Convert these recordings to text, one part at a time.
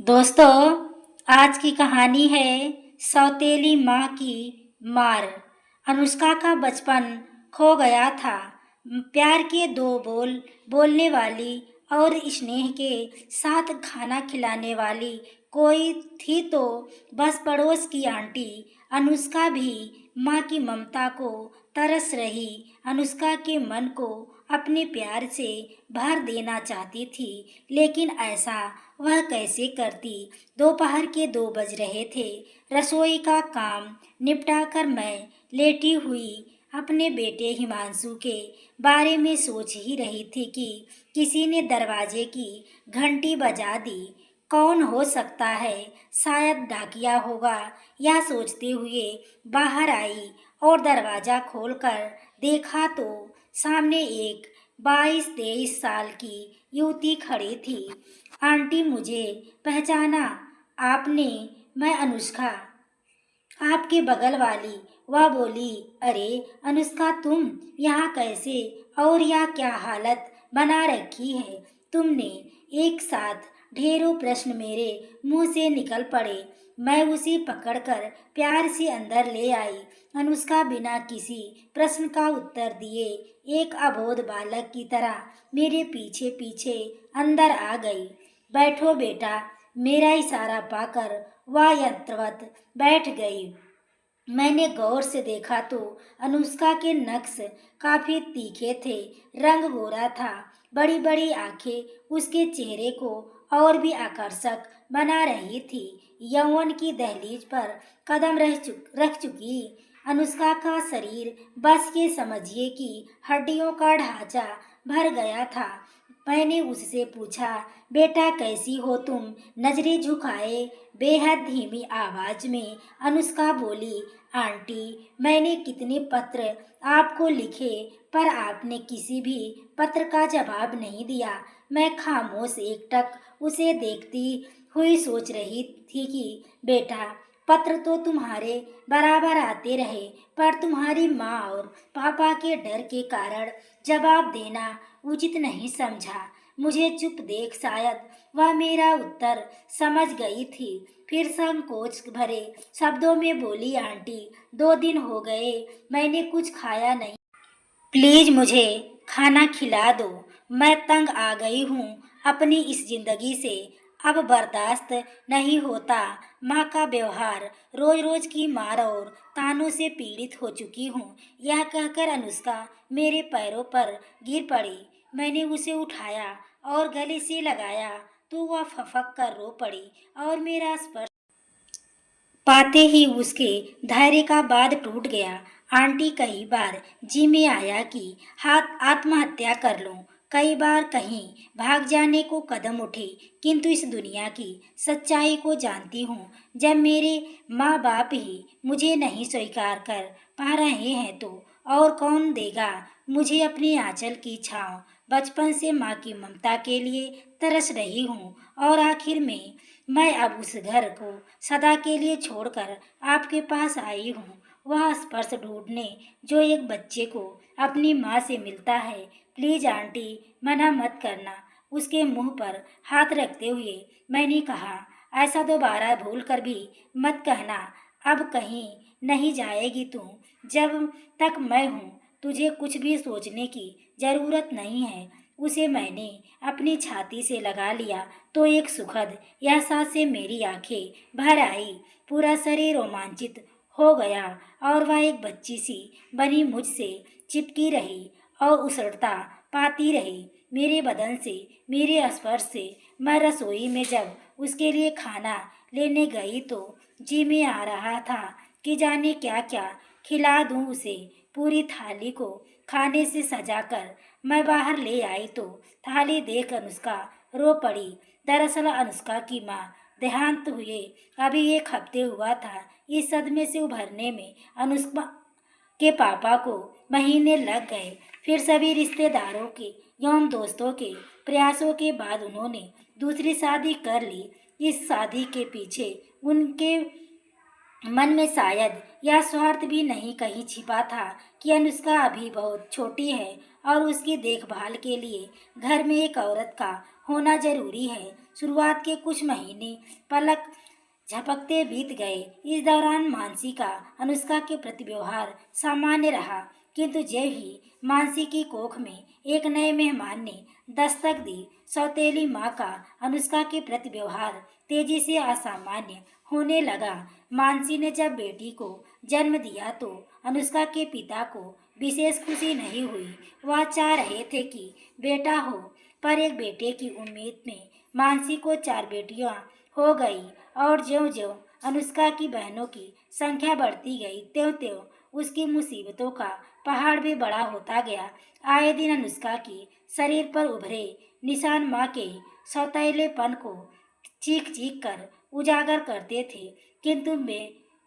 दोस्तों, आज की कहानी है सौतेली माँ की मार। अनुष्का का बचपन खो गया था। प्यार के दो बोलने वाली और स्नेह के साथ खाना खिलाने वाली कोई थी तो बस पड़ोस की आंटी। अनुष्का भी माँ की ममता को तरस रही। अनुष्का के मन को अपने प्यार से भर देना चाहती थी, लेकिन ऐसा वह कैसे करती। दोपहर के 2 बज रहे थे। रसोई का काम निपटाकर मैं लेटी हुई अपने बेटे हिमांशु के बारे में सोच ही रही थी कि किसी ने दरवाजे की घंटी बजा दी। कौन हो सकता है, शायद डाकिया होगा। यह सोचते हुए बाहर आई और दरवाज़ा खोलकर देखा तो सामने एक 22-23 साल की युवती खड़ी थी। आंटी, मुझे पहचाना आपने? मैं अनुष्का, आपके बगल वाली। वह बोली, अरे अनुष्का, तुम यहाँ कैसे? और यह क्या हालत बना रखी है तुमने? एक साथ ढेरों प्रश्न मेरे मुंह से निकल पड़े। मैं उसे पकड़कर प्यार से अंदर ले आई। अनुष्का बिना किसी प्रश्न का उत्तर दिए एक अबोध बालक की तरह मेरे पीछे पीछे अंदर आ गई। बैठो बेटा। मेरा इशारा पाकर वह यंत्रवत बैठ गई। मैंने गौर से देखा तो अनुष्का के नक्श काफी तीखे थे। रंग गोरा था। बड़ी बड़ी आंखें उसके चेहरे को और भी आकर्षक बना रही थी। यौवन की दहलीज पर कदम रख चुकी अनुष्का का शरीर बस ये समझिए कि हड्डियों का ढांचा भर गया था। मैंने उससे पूछा, बेटा कैसी हो तुम? नजरें झुकाए बेहद धीमी आवाज में अनुष्का बोली, आंटी, मैंने कितने पत्र आपको लिखे, पर आपने किसी भी पत्र का जवाब नहीं दिया। मैं खामोश एकटक उसे देखती हुई सोच रही थी कि बेटा, पत्र तो तुम्हारे बराबर आते रहे, पर तुम्हारी माँ और पापा के डर के कारण जवाब देना उचित नहीं समझा। मुझे चुप देख शायद वह मेरा उत्तर समझ गई थी। फिर संकोच भरे शब्दों में बोली, आंटी, 2 दिन हो गए मैंने कुछ खाया नहीं। प्लीज मुझे खाना खिला दो। मैं तंग आ गई हूँ अपनी इस जिंदगी से। अब बर्दाश्त नहीं होता माँ का व्यवहार। रोज रोज की मार और तानों से पीड़ित हो चुकी हूँ। यह कहकर अनुष्का मेरे पैरों पर गिर पड़ी। मैंने उसे उठाया और गले से लगाया तो वह फफक कर रो पड़ी और मेरा स्पर्श पाते ही उसके धैर्य का बांध टूट गया। आंटी, कई बार जी में आया कि हाथ आत्महत्या कर लूं। कई बार कहीं भाग जाने को कदम उठे, किंतु इस दुनिया की सच्चाई को जानती हूँ। जब मेरे माँ बाप ही मुझे नहीं स्वीकार कर पा रहे हैं तो और कौन देगा मुझे अपने आंचल की छाँव। बचपन से माँ की ममता के लिए तरस रही हूँ और आखिर में मैं अब उस घर को सदा के लिए छोड़कर आपके पास आई हूँ। वह स्पर्श ढूंढने जो एक बच्चे को अपनी माँ से मिलता है। प्लीज आंटी, मना मत करना। उसके मुंह पर हाथ रखते हुए मैंने कहा, ऐसा दोबारा भूल कर भी मत कहना। अब कहीं नहीं जाएगी तू। जब तक मैं हूँ तुझे कुछ भी सोचने की जरूरत नहीं है। उसे मैंने अपनी छाती से लगा लिया तो एक सुखद एहसास से मेरी आंखें भर आई। पूरा शरीर रोमांचित हो गया और वह एक बच्ची सी बनी मुझसे चिपकी रही और उसरता पाती रही मेरे बदन से, मेरे स्पर्श से। मैं रसोई में जब उसके लिए खाना लेने गई तो जी में आ रहा था कि जाने क्या क्या खिला दूं उसे। पूरी थाली को खाने से सजाकर मैं बाहर ले आई तो थाली देख अनुष्का रो पड़ी। दरअसल अनुष्का की माँ देहांत हुए अभी 1 हफ्ते हुआ था। इस सदमे से उभरने में अनुष्का के पापा को महीने लग गए। फिर सभी रिश्तेदारों के एवं दोस्तों के प्रयासों के बाद उन्होंने दूसरी शादी कर ली। इस शादी के पीछे उनके मन में शायद यह स्वार्थ भी नहीं कहीं छिपा था कि अनुष्का अभी बहुत छोटी है और उसकी देखभाल के लिए घर में एक औरत का होना जरूरी है। शुरुआत के कुछ महीने पलक झपकते बीत गए। इस दौरान मानसी का अनुष्का के प्रति व्यवहार सामान्य रहा, किंतु जब ही मानसी की कोख में एक नए मेहमान ने दस्तक दी, सौतेली माँ का अनुष्का के प्रति व्यवहार तेजी से असामान्य होने लगा। मानसी ने जब बेटी को जन्म दिया तो अनुष्का के पिता को विशेष खुशी नहीं हुई। वह चाह रहे थे कि बेटा हो, पर एक बेटे की उम्मीद में मानसी को 4 बेटियां हो गई, और ज्यों-ज्यों अनुष्का की बहनों की संख्या बढ़ती गई, त्यों-त्यों उसकी मुसीबतों का पहाड़ भी बड़ा होता गया। आए दिन अनुष्का की शरीर पर उभरे निशान माँ के सौतेलेपन को चीख-चीख कर उजागर करते थे, किंतु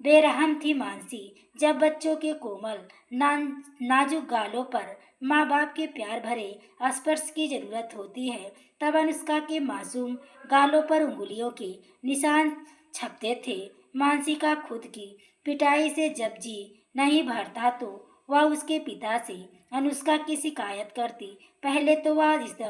बेरहम थी मानसी। जब बच्चों के कोमल नाजुक गालों पर माँ बाप के प्यार भरे स्पर्श की जरूरत होती है, तब अनुष्का के मासूम गालों पर उंगलियों के निशान छपते थे। मानसी का खुद की पिटाई से जब जी नहीं भरता तो वह उसके पिता से अनुष्का की शिकायत करती। पहले तो वह इस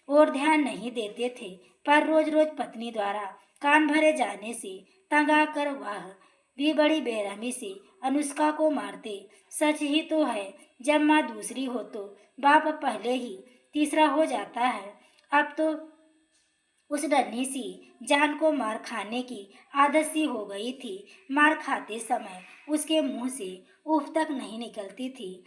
और ध्यान नहीं देते थे, पर रोज रोज पत्नी द्वारा कान भरे जाने से तंग आकर वह भी बड़ी बेरहमी से अनुष्का को मारते। सच ही तो है, जब माँ दूसरी हो तो बाप पहले ही तीसरा हो जाता है। अब तो उस डरनी सी जान को मार खाने की आदत सी हो गई थी। मार खाते समय उसके मुंह से उफ तक नहीं निकलती थी,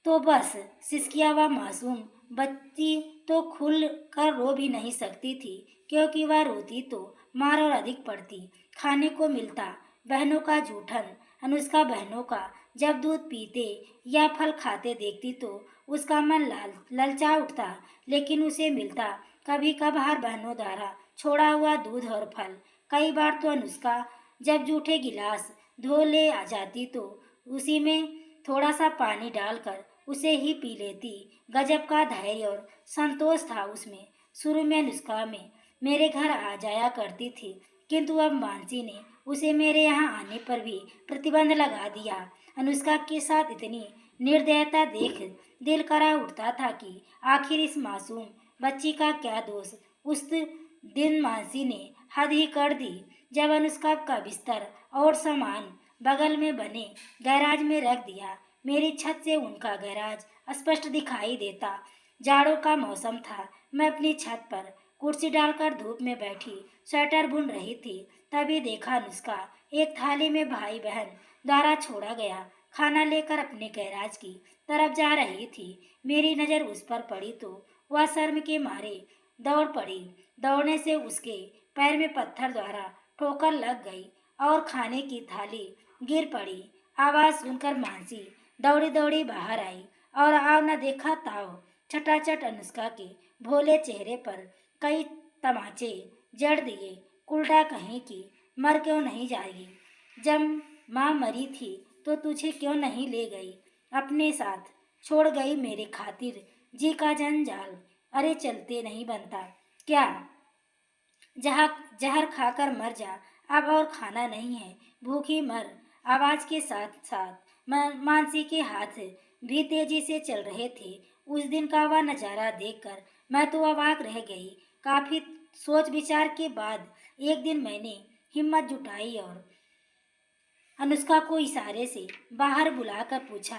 तो बस सिसकिया हुआ मासूम बच्ची तो खुल कर रो भी नहीं सकती थी, क्योंकि वह रोती तो मार और अधिक पड़ती। खाने को मिलता बहनों का जूठन। अनुष्का बहनों का जब दूध पीते या फल खाते देखती तो उसका मन ललचा उठता, लेकिन उसे मिलता कभी कभार बहनों द्वारा छोड़ा हुआ दूध और फल। कई बार तो अनुष्का जब जूठे गिलास धो ले आ जाती तो उसी में थोड़ा सा पानी डालकर उसे ही पी लेती। गजब का धैर्य और संतोष था उसमें। शुरू में अनुष्का में मेरे घर आ जाया करती थी, किंतु अब मानसी ने उसे मेरे यहाँ आने पर भी प्रतिबंध लगा दिया। अनुष्का के साथ इतनी निर्दयता देख दिल करा उठता था कि आखिर इस मासूम बच्ची का क्या दोष। उस दिन मानसी ने हद ही कर दी। जब अनुष्का का बिस्तर और सामान बगल में बने गैराज में रख दिया। मेरी छत से उनका गैराज स्पष्ट दिखाई देता। जाड़ों का मौसम था। मैं अपनी छत पर कुर्सी डालकर धूप में बैठी स्वेटर बुन रही थी। तभी देखा अनुष्का एक थाली में भाई बहन द्वारा छोड़ा गया खाना लेकर अपने गैराज की तरफ जा रही थी। मेरी नज़र उस पर पड़ी तो वह शर्म के मारे दौड़ पड़ी। दौड़ने से उसके पैर में पत्थर द्वारा ठोकर लग गई और खाने की थाली गिर पड़ी। आवाज़ सुनकर मानसी दौड़ी दौड़ी बाहर आई और आव न देखा ताव छटाछट अनुष्का के भोले चेहरे पर कई तमाचे जड़ दिए। उल्टा कहीं कि मर क्यों नहीं जाएगी? जब माँ मरी थी तो तुझे क्यों नहीं ले गई अपने साथ? छोड़ गई मेरे खातिर जी का जंजाल। अरे चलते नहीं बनता क्या? जहाँ जहर खाकर मर जा, अब और खाना नहीं है, भूखी मर। आवाज के साथ साथ मानसी के हाथ भी तेजी से चल रहे थे। उस दिन का वह नजारा देखकर मैं तो अवाक रह गई। काफी सोच विचार के बाद एक दिन मैंने हिम्मत जुटाई और अनुष्का को इशारे से बाहर बुलाकर पूछा,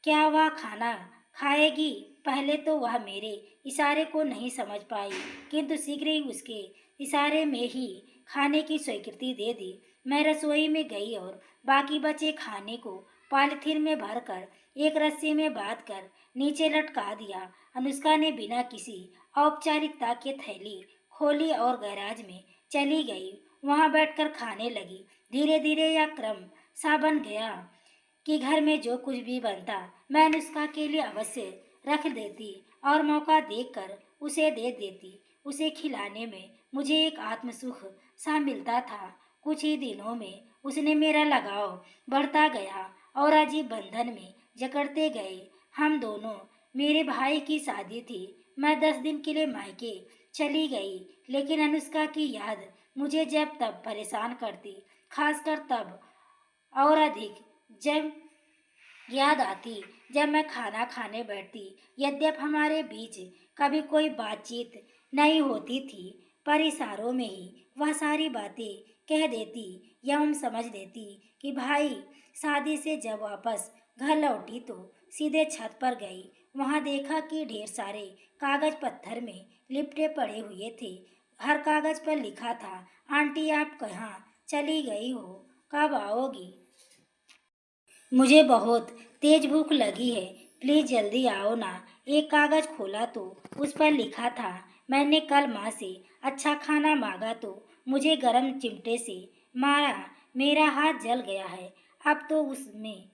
क्या वह खाना खाएगी? पहले तो वह मेरे इशारे को नहीं समझ पाई, किंतु शीघ्र ही उसके इशारे में ही खाने की स्वीकृति दे दी। मैं रसोई में गई और बाकी बचे खाने को पॉलीथिन में भरकर एक रस्सी में बांध कर नीचे लटका दिया। अनुष्का ने बिना किसी औपचारिकता के थैली खोली और गैराज में चली गई। वहां बैठकर खाने लगी। धीरे धीरे यह क्रम सा बन गया कि घर में जो कुछ भी बनता मैं अनुष्का के लिए अवश्य रख देती और मौका देखकर उसे दे देती। उसे खिलाने में मुझे एक आत्मसुख सा मिलता था। कुछ ही दिनों में उसने मेरा लगाव बढ़ता गया और अजीब बंधन में जकड़ते गए हम दोनों। मेरे भाई की शादी थी। मैं 10 दिन के लिए मायके चली गई, लेकिन अनुष्का की याद मुझे जब तब परेशान करती, खासकर तब और अधिक जब याद आती जब मैं खाना खाने बैठती। यद्यप हमारे बीच कभी कोई बातचीत नहीं होती थी, पर इशारों में ही वह सारी बातें कह देती एवं समझ देती कि भाई शादी से जब वापस घर लौटी तो सीधे छत पर गई। वहां देखा कि ढेर सारे कागज पत्थर में लिपटे पड़े हुए थे। हर कागज पर लिखा था, आंटी आप कहाँ चली गई हो, कब आओगी? मुझे बहुत तेज भूख लगी है, प्लीज जल्दी आओ ना। एक कागज खोला तो उस पर लिखा था, मैंने कल माँ से अच्छा खाना मांगा तो मुझे गरम चिमटे से मारा, मेरा हाथ जल गया है, अब तो उसमें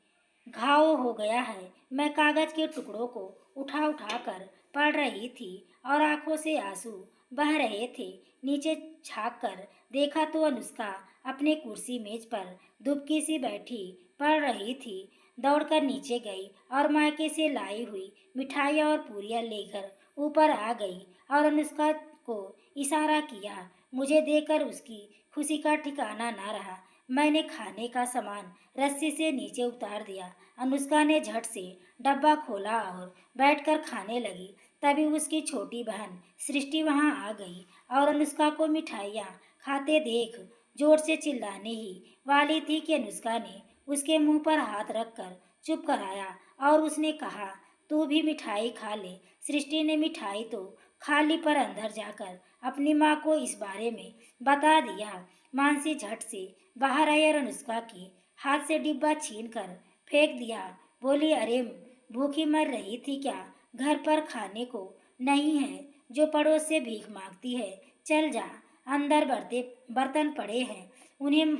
घाव हो गया है। मैं कागज के टुकड़ों को उठा उठा कर पढ़ रही थी और आंखों से आंसू बह रहे थे। नीचे झाँक कर देखा तो अनुष्का अपने कुर्सी मेज पर दुबकी सी बैठी पढ़ रही थी। दौड़कर नीचे गई और मायके से लाई हुई मिठाइयाँ और पूरियाँ लेकर ऊपर आ गई और अनुष्का को इशारा किया। मुझे देखकर उसकी खुशी का ठिकाना ना रहा। मैंने खाने का सामान रस्सी से नीचे उतार दिया। अनुष्का ने झट से डब्बा खोला और बैठकर खाने लगी। तभी उसकी छोटी बहन सृष्टि वहां आ गई और अनुष्का को मिठाइयाँ खाते देख जोर से चिल्लाने ही वाली थी कि अनुष्का ने उसके मुंह पर हाथ रखकर चुप कराया और उसने कहा, तू भी मिठाई खा ले। सृष्टि ने मिठाई तो खा ली, पर अंदर जाकर अपनी माँ को इस बारे में बता दिया। मानसी झट से बाहर आई और अनुष्का की हाथ से डिब्बा छीन कर फेंक दिया। बोली, अरे भूखी मर रही थी क्या? घर पर खाने को नहीं है जो पड़ोस से भीख मांगती है? चल जा, अंदर बर्तन पड़े हैं, उन्हें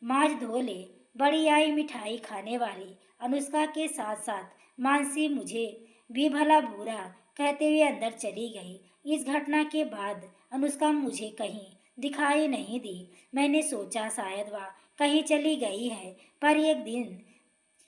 मांज धो ले। बड़ी आई मिठाई खाने वाली अनुष्का के साथ साथ मानसी मुझे भी भला बुरा कहते हुए अंदर चली गई। इस घटना के बाद अनुष्का मुझे कहीं दिखाई नहीं दी। मैंने सोचा शायद वह कहीं चली गई है, पर एक दिन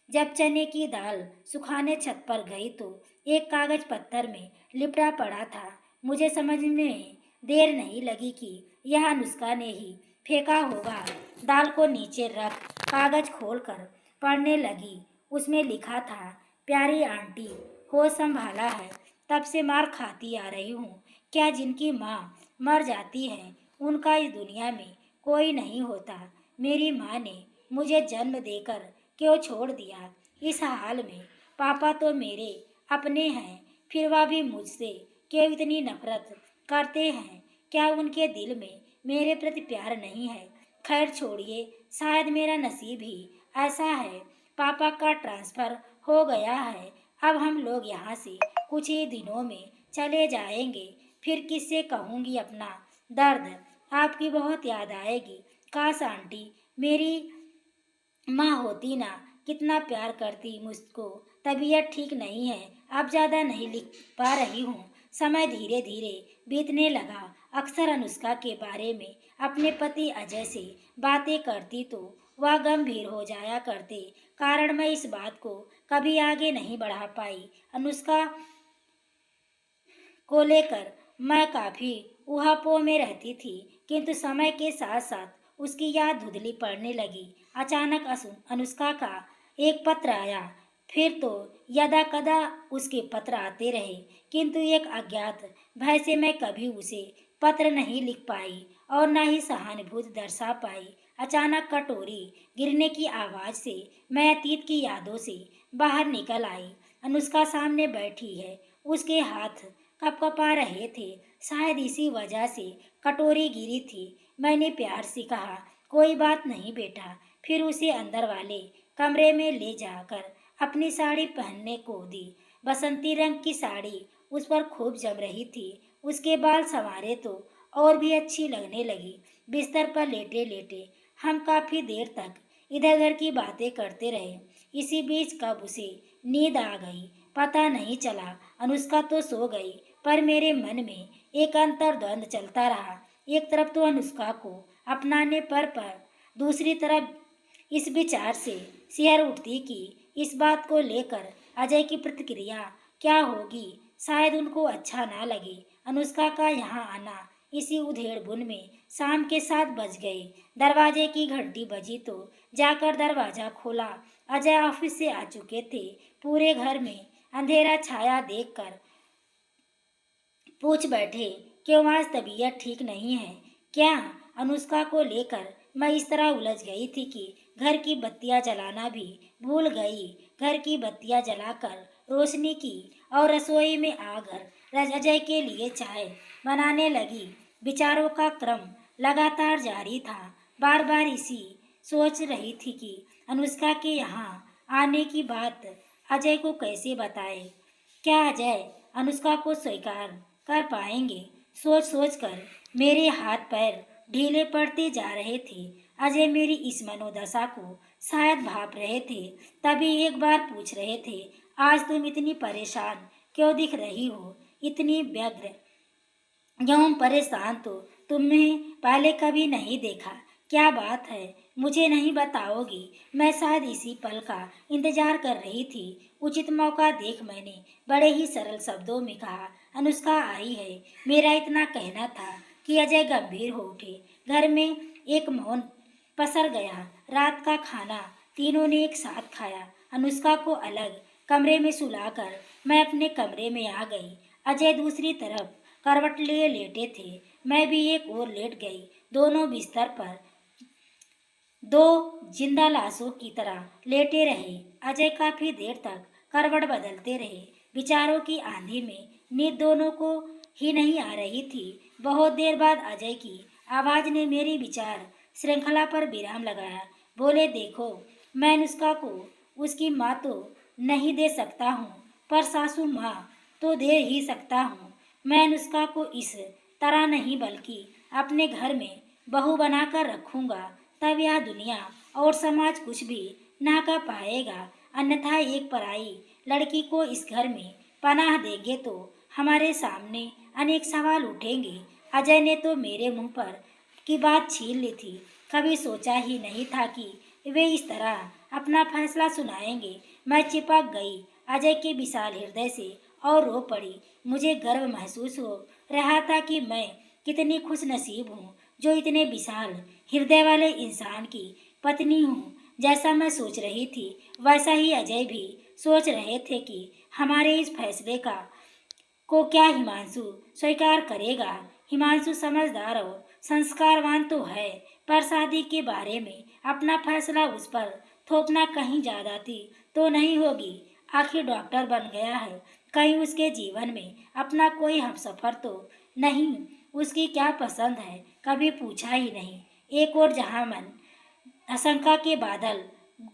जब चने की दाल सुखाने छत पर गई तो एक कागज पत्थर में लिपटा पड़ा था। मुझे समझने में देर नहीं लगी कि यह अनुष्का ने ही फेंका होगा। दाल को नीचे रख कागज खोलकर पढ़ने लगी। उसमें लिखा था, प्यारी आंटी, होश संभाला है, तब से मार खाती आ रही हूँ। क्या जिनकी माँ मर जाती है उनका इस दुनिया में कोई नहीं होता? मेरी माँ ने मुझे जन्म देकर क्यों छोड़ दिया इस हाल में? पापा तो मेरे अपने हैं, फिर वह भी मुझसे क्यों इतनी नफरत करते हैं? क्या उनके दिल में मेरे प्रति प्यार नहीं है? खैर छोड़िए, शायद मेरा नसीब ही ऐसा है। पापा का ट्रांसफ़र हो गया है, अब हम लोग यहाँ से कुछ ही दिनों में चले जाएंगे। फिर किससे कहूँगी अपना दर्द? आपकी बहुत याद आएगी। काश आंटी मेरी माँ होती ना, कितना प्यार करती मुझको। तबीयत ठीक नहीं है, अब ज़्यादा नहीं लिख पा रही हूँ। समय धीरे धीरे बीतने लगा। अक्सर अनुष्का के बारे में अपने पति अजय से बातें करती तो वह गंभीर हो जाया करते, कारण मैं इस बात को कभी आगे नहीं बढ़ा पाई। अनुष्का को लेकर मैं काफ़ी ऊहापोह में रहती थी, किंतु समय के साथ साथ उसकी याद धुंधली पड़ने लगी। अचानक अनुष्का का एक पत्र आया, फिर तो यदा कदा उसके पत्र आते रहे, किंतु एक अज्ञात भय से मैं कभी उसे पत्र नहीं लिख पाई और न ही सहानुभूति दर्शा पाई। अचानक कटोरी गिरने की आवाज़ से मैं अतीत की यादों से बाहर निकल आई। अनुष्का सामने बैठी है, उसके हाथ कँपकँपा रहे थे, शायद इसी वजह से कटोरी गिरी थी। मैंने प्यार से कहा, कोई बात नहीं बेटा। फिर उसे अंदर वाले कमरे में ले जाकर अपनी साड़ी पहनने को दी। बसंती रंग की साड़ी उस पर खूब जम रही थी। उसके बाल संवारे तो और भी अच्छी लगने लगी। बिस्तर पर लेटे लेटे हम काफ़ी देर तक इधर उधर की बातें करते रहे। इसी बीच कब उसे नींद आ गई पता नहीं चला। अनुष्का तो सो गई, पर मेरे मन में एक अंतर्द्वंद चलता रहा। एक तरफ तो अनुष्का को अपनाने पर दूसरी तरफ इस विचार से सिहर उठती कि इस बात को लेकर अजय की प्रतिक्रिया क्या होगी। शायद उनको अच्छा ना लगे। अनुष्का का यहाँ आना इसी उधेड़-बुन में शाम के 7 बज गए। दरवाजे की घंटी बजी तो जाकर दरवाज़ा खोला। अजय ऑफिस से आ चुके थे। पूरे घर में अंधेरा छाया देखकर पूछ बैठे, क्यों आज तबीयत ठीक नहीं है क्या? अनुष्का को लेकर मैं इस तरह उलझ गई थी कि घर की बत्तियां जलाना भी भूल गई। घर की बत्तियां जलाकर रोशनी की और रसोई में आकर अजय के लिए चाय बनाने लगी। विचारों का क्रम लगातार जारी था। बार बार इसी सोच रही थी कि अनुष्का के यहाँ आने की बात अजय को कैसे बताए। क्या अजय अनुष्का को स्वीकार कर पाएंगे? सोच सोच कर मेरे हाथ पैर ढीले पड़ते जा रहे थे। अजय मेरी इस मनोदशा को शायद भाप रहे थे, तभी एक बार पूछ रहे थे, आज तुम इतनी परेशान क्यों दिख रही हो? इतनी व्यग्र यौन परेशान तो तुमने पहले कभी नहीं देखा। क्या बात है, मुझे नहीं बताओगी? मैं शायद इसी पल का इंतजार कर रही थी। उचित मौका देख मैंने बड़े ही सरल शब्दों में कहा, अनुष्का आई है। मेरा इतना कहना था कि अजय गंभीर हो उठे। घर में एक मौन पसर गया। रात का खाना तीनों ने एक साथ खाया। अनुष्का को अलग कमरे में सुलाकर मैं अपने कमरे में आ गई। अजय दूसरी तरफ करवट लिए लेटे थे। मैं भी एक ओर लेट गई। दोनों बिस्तर पर दो जिंदा लाशों की तरह लेटे रहे। अजय काफी देर तक करवट बदलते रहे। विचारों की आंधी में नींद दोनों को ही नहीं आ रही थी। बहुत देर बाद अजय की आवाज ने मेरी विचार श्रृंखला पर विराम लगाया। बोले, देखो, मैं अनुष्का को उसकी माँ तो नहीं दे सकता हूँ, पर सासू माँ तो दे ही सकता हूँ। मैं अनुष्का को इस तरह नहीं बल्कि अपने घर में बहू बनाकर रखूंगा। तब यह दुनिया और समाज कुछ भी ना कर पाएगा। अन्यथा एक पराई लड़की को इस घर में पनाह देंगे तो हमारे सामने अनेक सवाल उठेंगे। अजय ने तो मेरे मुंह पर की बात छीन ली थी। कभी सोचा ही नहीं था कि वे इस तरह अपना फैसला सुनाएंगे। मैं चिपक गई अजय के विशाल हृदय से और रो पड़ी। मुझे गर्व महसूस हो रहा था कि मैं कितनी खुश नसीब हूँ जो इतने विशाल हृदय वाले इंसान की पत्नी हूँ। जैसा मैं सोच रही थी वैसा ही अजय भी सोच रहे थे कि हमारे इस फैसले का को क्या हिमांशु स्वीकार करेगा। हिमांशु समझदार और संस्कारवान तो है, पर शादी के बारे में अपना फैसला उस पर थोपना कहीं ज्यादती तो नहीं होगी? आखिर डॉक्टर बन गया है, कहीं उसके जीवन में अपना कोई हमसफर तो नहीं? उसकी क्या पसंद है कभी पूछा ही नहीं। एक और जहां मन आशंका के बादल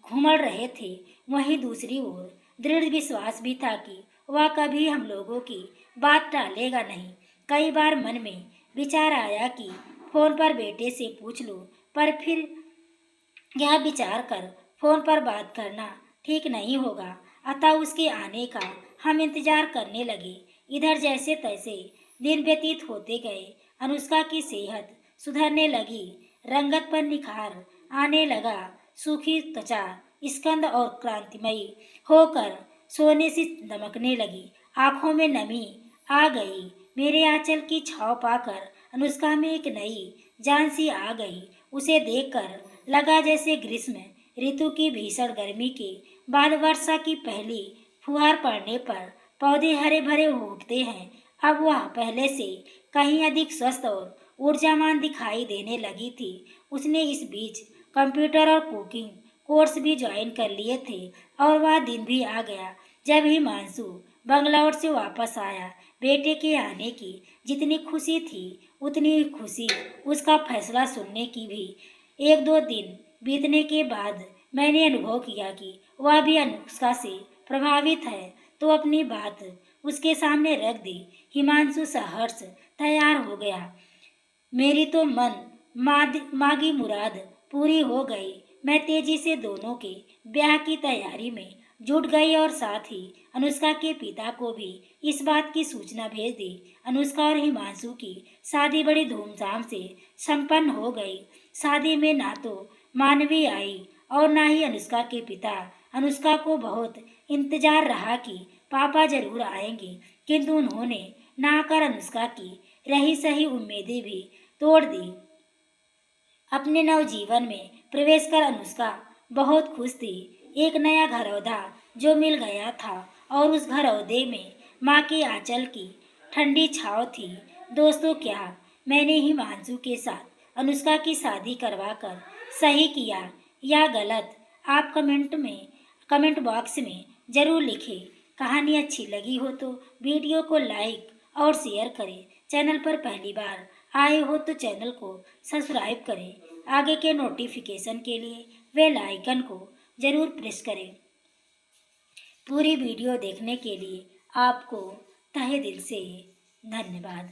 घुमड़ रहे थे, वहीं दूसरी ओर दृढ़ विश्वास भी था कि वह कभी हम लोगों की बात टालेगा नहीं। कई बार मन में विचार आया कि फोन पर बेटे से पूछ लूं, पर फिर यह विचार कर फोन पर बात करना ठीक नहीं होगा। अतः उसके आने का हम इंतजार करने लगे। इधर जैसे तैसे दिन व्यतीत होते गए। अनुष्का की सेहत सुधरने लगी, रंगत पर निखार आने लगा। सूखी त्वचा स्कंद और क्रांतिमयी होकर सोने से दमकने लगी। आंखों में नमी आ गई। मेरे आंचल की छाव पाकर अनुष्का में एक नई जान सी आ गई। उसे देखकर लगा जैसे ग्रीष्म ऋतु की भीषण गर्मी के बाद वर्षा की पहली फुहार पड़ने पर पौधे हरे भरे हो उठते हैं। अब वह पहले से कहीं अधिक स्वस्थ और ऊर्जावान दिखाई देने लगी थी। उसने इस बीच कंप्यूटर और कुकिंग कोर्स भी ज्वाइन कर लिए थे और वह दिन भी आ गया जब हिमांशु बंगलौर से वापस आया। बेटे के आने की जितनी खुशी थी उतनी ही खुशी उसका फैसला सुनने की भी। एक दो दिन बीतने के बाद मैंने अनुभव किया कि वह भी अनुष्का से प्रभावित है, तो अपनी बात उसके सामने रख दी। हिमांशु सहर्ष तैयार हो गया। मेरी तो मागी मुराद पूरी हो गई। मैं तेजी से दोनों के ब्याह की तैयारी में जुट गई और साथ ही अनुष्का के पिता को भी इस बात की सूचना भेज दी। अनुष्का और हिमांशु की शादी बड़ी धूमधाम से संपन्न हो गई। शादी में ना तो मानवी आई और ना ही अनुष्का के पिता। अनुष्का को बहुत इंतजार रहा कि पापा जरूर आएंगे, किंतु उन्होंने ना कर अनुष्का की रही सही उम्मीदें भी तोड़ दी। अपने नवजीवन में प्रवेश कर अनुष्का बहुत खुश थी। एक नया घरौंदा जो मिल गया था और उस घरौंदे में माँ के आंचल की ठंडी छाँव थी। दोस्तों, क्या मैंने हिमांशु के साथ अनुष्का की शादी करवा कर सही किया या गलत? आप कमेंट बॉक्स में ज़रूर लिखें। कहानी अच्छी लगी हो तो वीडियो को लाइक और शेयर करें। चैनल पर पहली बार आए हो तो चैनल को सब्सक्राइब करें। आगे के नोटिफिकेशन के लिए बेल आइकन को ज़रूर प्रेस करें। पूरी वीडियो देखने के लिए आपको तहे दिल से धन्यवाद।